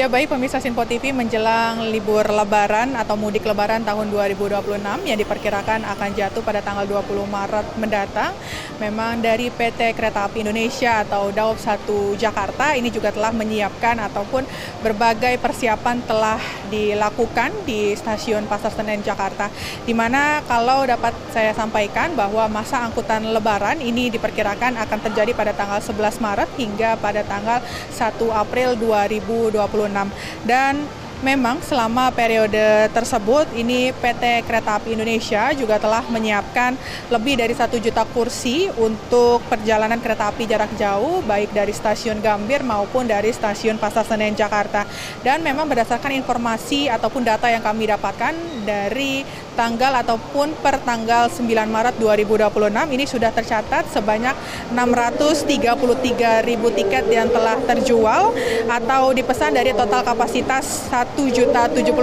Ya baik pemirsa Sinpo TV, menjelang libur lebaran atau mudik lebaran tahun 2026 yang diperkirakan akan jatuh pada tanggal 20 Maret mendatang. Memang dari PT Kereta Api Indonesia atau Daob 1 Jakarta ini juga telah menyiapkan ataupun berbagai persiapan telah dilakukan di stasiun Pasar Senen Jakarta. Di mana kalau dapat saya sampaikan bahwa masa angkutan lebaran ini diperkirakan akan terjadi pada tanggal 11 Maret hingga pada tanggal 1 April 2026. Dan memang selama periode tersebut ini PT Kereta Api Indonesia juga telah menyiapkan lebih dari 1 juta kursi untuk perjalanan kereta api jarak jauh baik dari stasiun Gambir maupun dari stasiun Pasar Senen Jakarta. Dan memang berdasarkan informasi ataupun data yang kami dapatkan dari tanggal ataupun per tanggal 9 Maret 2026 ini sudah tercatat sebanyak 633.000 tiket yang telah terjual atau dipesan dari total kapasitas 1.076.000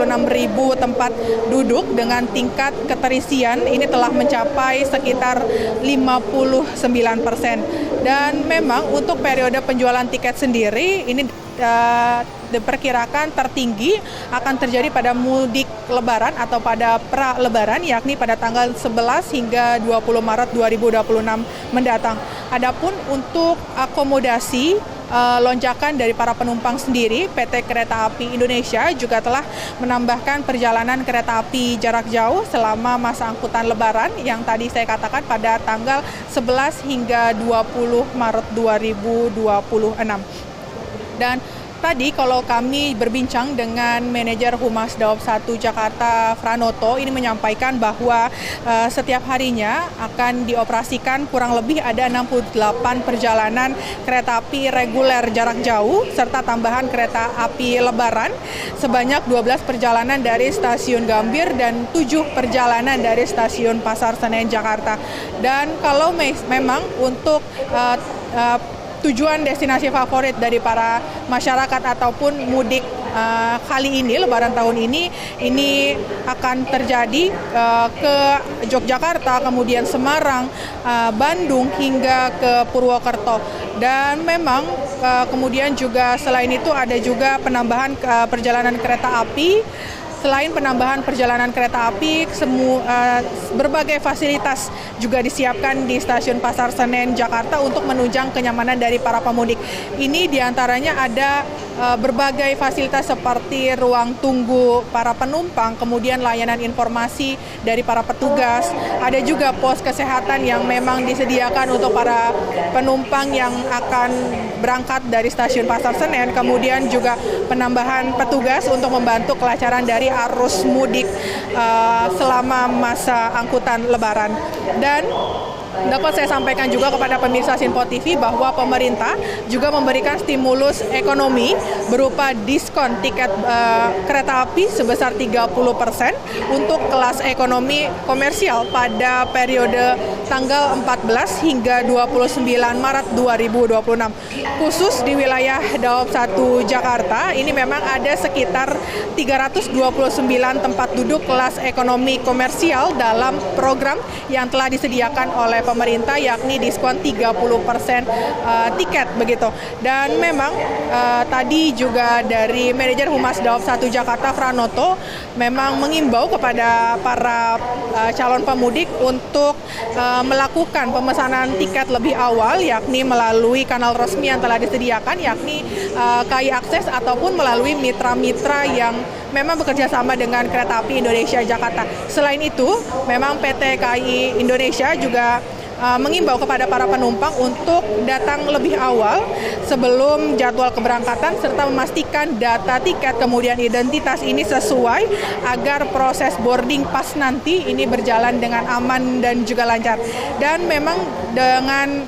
tempat duduk dengan tingkat keterisian ini telah mencapai sekitar 59%. Dan memang untuk periode penjualan tiket sendiri ini diperkirakan tertinggi akan terjadi pada mudik lebaran atau pada pra-lebaran yakni pada tanggal 11 hingga 20 Maret 2026 mendatang. Adapun untuk akomodasi lonjakan dari para penumpang sendiri, PT Kereta Api Indonesia juga telah menambahkan perjalanan kereta api jarak jauh selama masa angkutan lebaran yang tadi saya katakan pada tanggal 11 hingga 20 Maret 2026. Dan tadi kalau kami berbincang dengan manajer Humas Daob 1 Jakarta Franoto ini menyampaikan bahwa setiap harinya akan dioperasikan kurang lebih ada 68 perjalanan kereta api reguler jarak jauh serta tambahan kereta api lebaran sebanyak 12 perjalanan dari stasiun Gambir dan 7 perjalanan dari stasiun Pasar Senen Jakarta. Dan kalau memang untuk tujuan destinasi favorit dari para masyarakat ataupun mudik kali ini, lebaran tahun ini akan terjadi ke Yogyakarta, kemudian Semarang, Bandung hingga ke Purwokerto. Dan memang kemudian juga selain itu ada juga penambahan perjalanan kereta api. Selain penambahan perjalanan kereta api, berbagai fasilitas juga disiapkan di stasiun Pasar Senen Jakarta untuk menunjang kenyamanan dari para pemudik. Ini diantaranya ada berbagai fasilitas seperti ruang tunggu para penumpang, kemudian layanan informasi dari para petugas, ada juga pos kesehatan yang memang disediakan untuk para penumpang yang akan berangkat dari stasiun Pasar Senen, kemudian juga penambahan petugas untuk membantu kelancaran dari arus mudik selama masa angkutan lebaran. Dan dapat saya sampaikan juga kepada pemirsa Sinpo TV bahwa pemerintah juga memberikan stimulus ekonomi berupa diskon tiket kereta api sebesar 30% untuk kelas ekonomi komersial pada periode tanggal 14 hingga 29 Maret 2026. Khusus di wilayah Daob 1 Jakarta, ini memang ada sekitar 329 tempat duduk kelas ekonomi komersial dalam program yang telah disediakan oleh pemerintah yakni diskon 30% tiket begitu. Dan memang tadi juga dari manajer Humas Daob 1 Jakarta Franoto memang mengimbau kepada para calon pemudik untuk melakukan pemesanan tiket lebih awal yakni melalui kanal resmi yang telah disediakan yakni KAI Akses ataupun melalui mitra-mitra yang memang bekerja sama dengan Kereta Api Indonesia Jakarta. Selain itu, memang PT KAI Indonesia juga mengimbau kepada para penumpang untuk datang lebih awal sebelum jadwal keberangkatan serta memastikan data tiket kemudian identitas ini sesuai agar proses boarding pas nanti ini berjalan dengan aman dan juga lancar. Dan memang dengan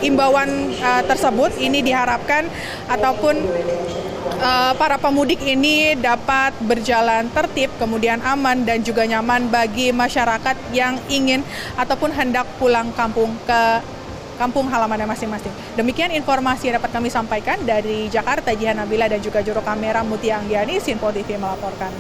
imbauan tersebut ini diharapkan ataupun para pemudik ini dapat berjalan tertib, kemudian aman dan juga nyaman bagi masyarakat yang ingin ataupun hendak pulang kampung ke kampung halamannya masing-masing. Demikian informasi yang dapat kami sampaikan dari Jakarta, Jihan Nabila dan juga juru kamera Mutia Anggiani, Sinpo TV melaporkan.